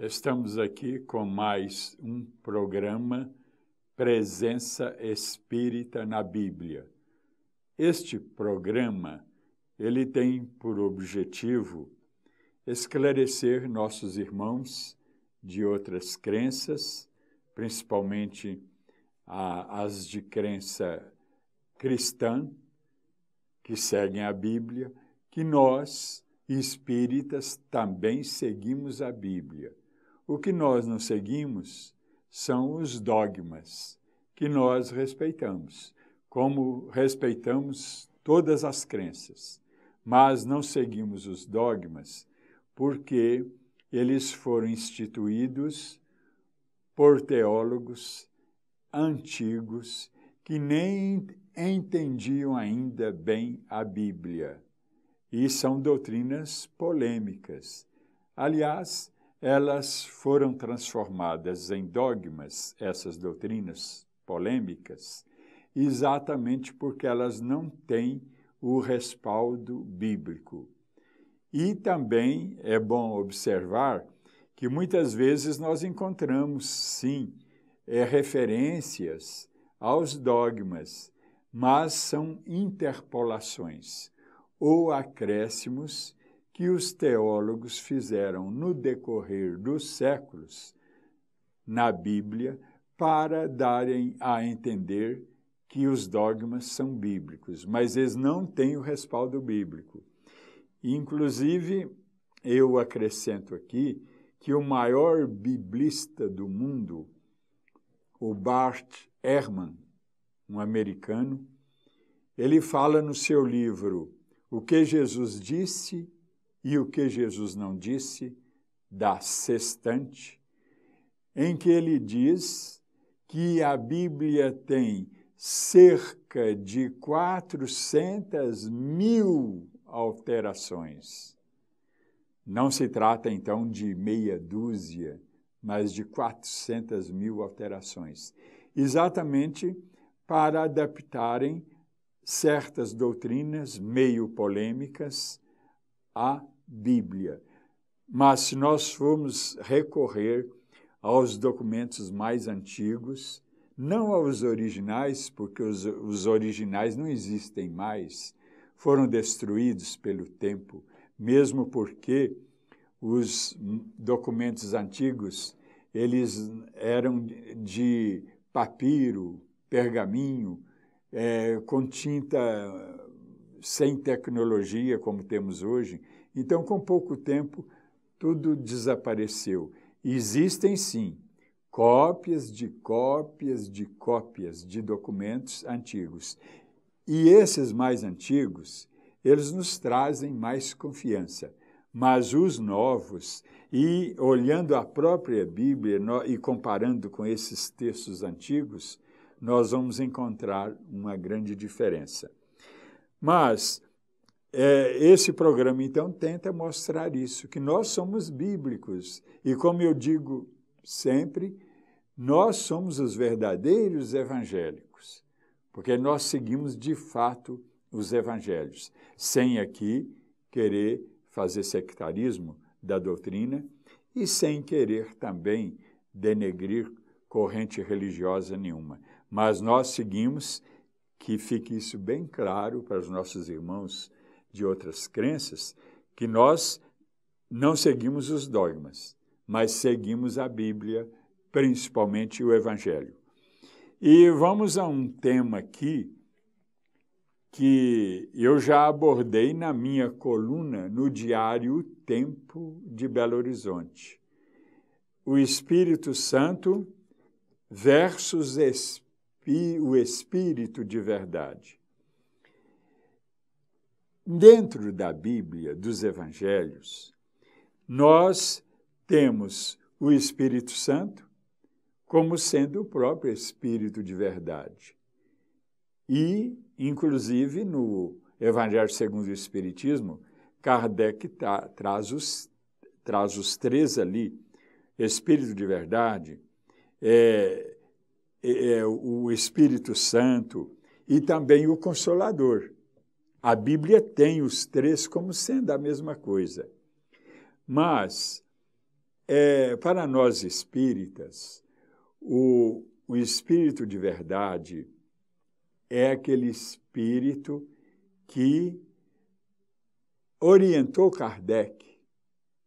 Estamos aqui com mais um programa Presença Espírita na Bíblia. Este programa, ele tem por objetivo esclarecer nossos irmãos de outras crenças, principalmente as de crença cristã, que seguem a Bíblia, que nós, espíritas, também seguimos a Bíblia. O que nós não seguimos são os dogmas, que nós respeitamos, como respeitamos todas as crenças. Mas não seguimos os dogmas porque eles foram instituídos por teólogos antigos que nem entendiam ainda bem a Bíblia. E são doutrinas polêmicas. Aliás, elas foram transformadas em dogmas, essas doutrinas polêmicas, exatamente porque elas não têm o respaldo bíblico. E também é bom observar que muitas vezes nós encontramos, sim, referências aos dogmas, mas são interpolações ou acréscimos que os teólogos fizeram no decorrer dos séculos na Bíblia para darem a entender que os dogmas são bíblicos, mas eles não têm o respaldo bíblico. Inclusive, eu acrescento aqui que o maior biblista do mundo, o Bart Ehrman, um americano, ele fala no seu livro O que Jesus disse e o que Jesus não disse, da Sextante, em que ele diz que a Bíblia tem cerca de 400.000 alterações. Não se trata, então, de meia dúzia, mas de 400.000 alterações, exatamente para adaptarem certas doutrinas meio polêmicas à Bíblia. Mas se nós formos recorrer aos documentos mais antigos, não aos originais, porque os originais não existem mais, foram destruídos pelo tempo, mesmo porque os documentos antigos, eles eram de papiro, pergaminho, com tinta sem tecnologia como temos hoje. Então, com pouco tempo, tudo desapareceu. Existem, sim, cópias de documentos antigos. E esses mais antigos, eles nos trazem mais confiança. Mas os novos, e olhando a própria Bíblia e comparando com esses textos antigos, nós vamos encontrar uma grande diferença. Mas esse programa, então, tenta mostrar isso, que nós somos bíblicos. E como eu digo sempre, nós somos os verdadeiros evangélicos, porque nós seguimos, de fato, os evangelhos, sem aqui querer fazer sectarismo da doutrina e sem querer também denegrir corrente religiosa nenhuma. Mas nós seguimos, que fique isso bem claro para os nossos irmãos de outras crenças, que nós não seguimos os dogmas, mas seguimos a Bíblia, principalmente o Evangelho. E vamos a um tema aqui que eu já abordei na minha coluna no Diário Tempo de Belo Horizonte. O Espírito Santo versus o Espírito de verdade. Dentro da Bíblia, dos Evangelhos, nós temos o Espírito Santo como sendo o próprio Espírito de verdade. E, inclusive, no Evangelho segundo o Espiritismo, Kardec traz os três ali, Espírito de verdade, o Espírito Santo e também o Consolador. A Bíblia tem os três como sendo a mesma coisa. Mas para nós espíritas, o espírito de verdade é aquele espírito que orientou Kardec.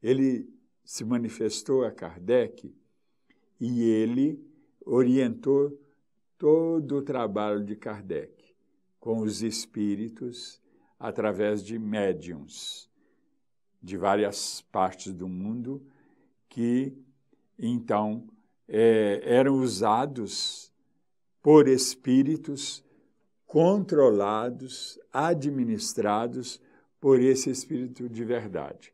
Ele se manifestou a Kardec e ele orientou todo o trabalho de Kardec com os espíritos através de médiuns de várias partes do mundo que, então, eram usados por espíritos controlados, administrados por esse espírito de verdade,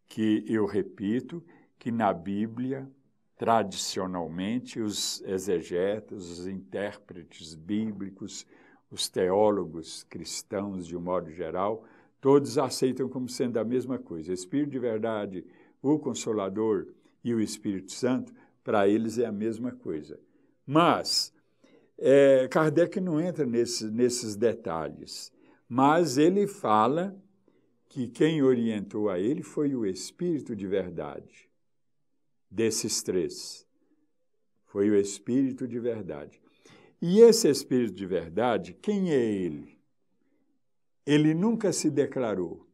que eu repito que na Bíblia, tradicionalmente, os exegetas, os intérpretes bíblicos, os teólogos cristãos, de um modo geral, todos aceitam como sendo a mesma coisa. O Espírito de verdade, o Consolador e o Espírito Santo, para eles é a mesma coisa. Mas Kardec não entra nesses detalhes, mas ele fala que quem orientou a ele foi o Espírito de verdade, desses três. Foi o Espírito de verdade. E esse Espírito de verdade, quem é ele? Ele nunca se declarou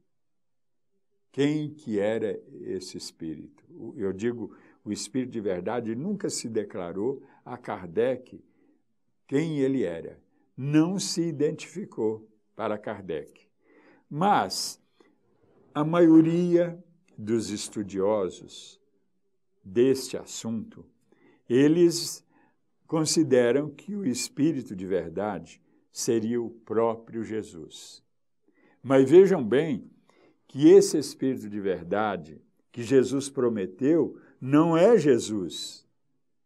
quem que era esse Espírito. Eu digo, o Espírito de verdade nunca se declarou a Kardec quem ele era. Não se identificou para Kardec. Mas a maioria dos estudiosos deste assunto, eles consideram que o Espírito de verdade seria o próprio Jesus. Mas vejam bem que esse Espírito de verdade que Jesus prometeu não é Jesus.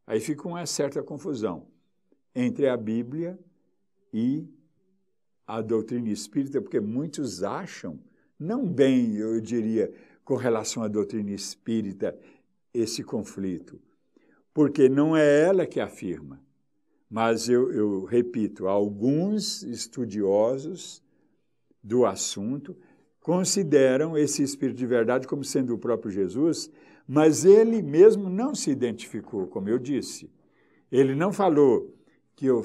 Aí fica uma certa confusão entre a Bíblia e a doutrina espírita, porque muitos acham, não bem, eu diria, com relação à doutrina espírita, esse conflito, porque não é ela que afirma. Mas eu repito, alguns estudiosos do assunto consideram esse Espírito de verdade como sendo o próprio Jesus, mas ele mesmo não se identificou, como eu disse. Ele não falou que eu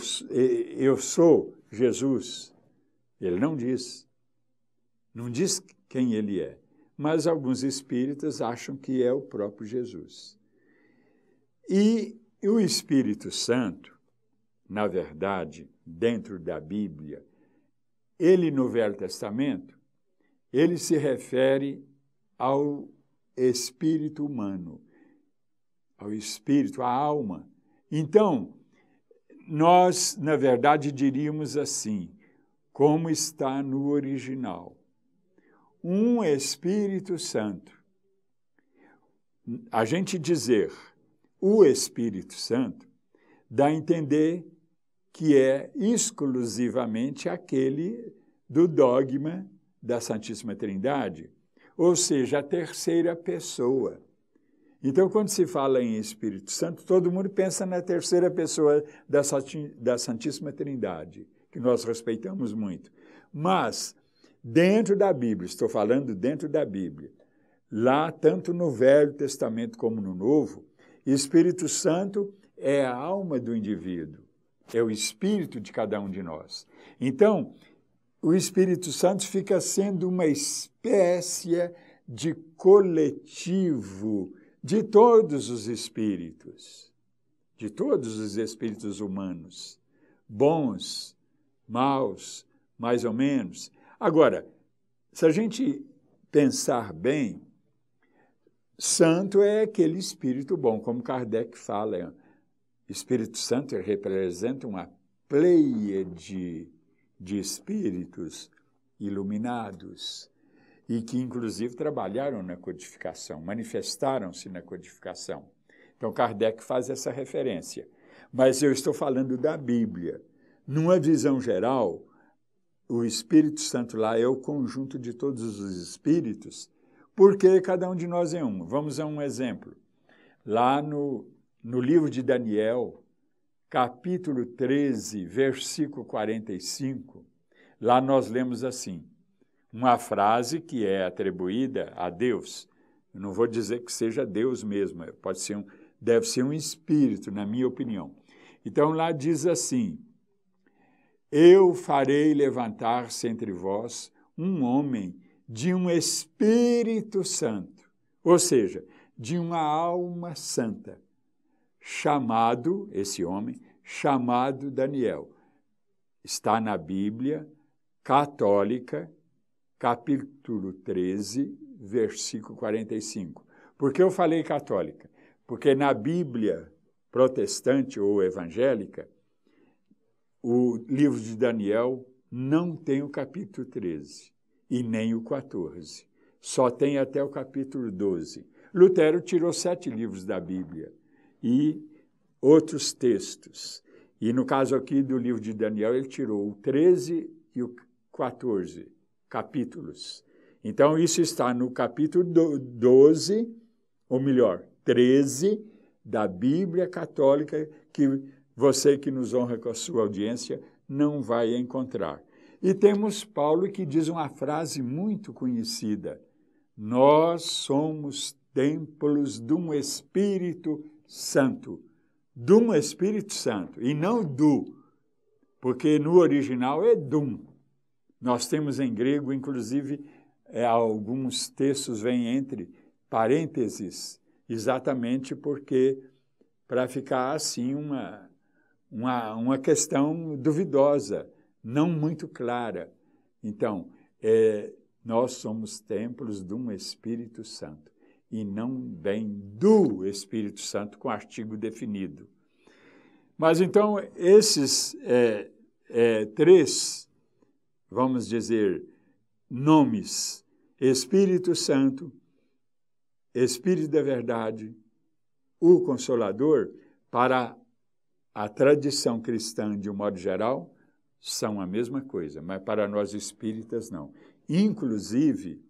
sou Jesus. Ele não diz. Não diz quem ele é. Mas alguns espíritas acham que é o próprio Jesus. E o Espírito Santo, na verdade, dentro da Bíblia, ele no Velho Testamento, ele se refere ao espírito humano, ao espírito, à alma. Então, nós, na verdade, diríamos assim, como está no original. Um Espírito Santo. A gente dizer o Espírito Santo dá a entender que é exclusivamente aquele do dogma da Santíssima Trindade, ou seja, a terceira pessoa. Então, quando se fala em Espírito Santo, todo mundo pensa na terceira pessoa da Santíssima Trindade, que nós respeitamos muito. Mas, dentro da Bíblia, estou falando dentro da Bíblia, lá, tanto no Velho Testamento como no Novo, Espírito Santo é a alma do indivíduo, é o espírito de cada um de nós. Então, o Espírito Santo fica sendo uma espécie de coletivo de todos os espíritos humanos, bons, maus, mais ou menos. Agora, se a gente pensar bem, santo é aquele espírito bom, como Kardec fala. Espírito Santo representa uma pleiade de espíritos iluminados e que, inclusive, trabalharam na codificação, manifestaram-se na codificação. Então, Kardec faz essa referência. Mas eu estou falando da Bíblia. Numa visão geral, o Espírito Santo lá é o conjunto de todos os espíritos, porque cada um de nós é um. Vamos a um exemplo. Lá no livro de Daniel, capítulo 13, versículo 45, lá nós lemos assim, uma frase que é atribuída a Deus. Eu não vou dizer que seja Deus mesmo, deve ser um espírito, na minha opinião. Então lá diz assim: eu farei levantar-se entre vós um homem de um Espírito Santo, ou seja, de uma alma santa, chamado, esse homem, chamado Daniel. Está na Bíblia Católica, capítulo 13, versículo 45. Por que eu falei católica? Porque na Bíblia protestante ou evangélica, o livro de Daniel não tem o capítulo 13 e nem o 14. Só tem até o capítulo 12. Lutero tirou 7 livros da Bíblia e outros textos. E no caso aqui do livro de Daniel, ele tirou o 13 e o 14 capítulos. Então, isso está no capítulo 12, ou melhor, 13 da Bíblia Católica, que você que nos honra com a sua audiência não vai encontrar. E temos Paulo que diz uma frase muito conhecida: nós somos templos de um Espírito Santo. De um Espírito Santo, e não do, porque no original é dum. Nós temos em grego, inclusive, alguns textos vêm entre parênteses, exatamente porque, para ficar assim, uma questão duvidosa, não muito clara. Então, nós somos templos de um Espírito Santo, e não bem do Espírito Santo com artigo definido. Mas então, esses 3, vamos dizer, nomes, Espírito Santo, Espírito da Verdade, o Consolador, para a tradição cristã, de um modo geral, são a mesma coisa, mas para nós espíritas, não. Inclusive,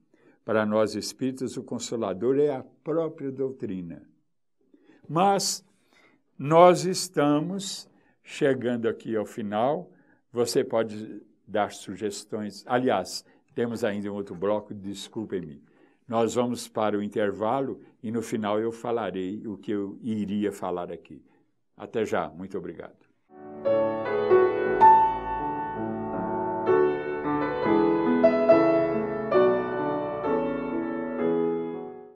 para nós espíritas, o Consolador é a própria doutrina. Mas nós estamos chegando aqui ao final. Você pode dar sugestões. Aliás, temos ainda um outro bloco, desculpem-me. Nós vamos para o intervalo e no final eu falarei o que eu iria falar aqui. Até já, muito obrigado.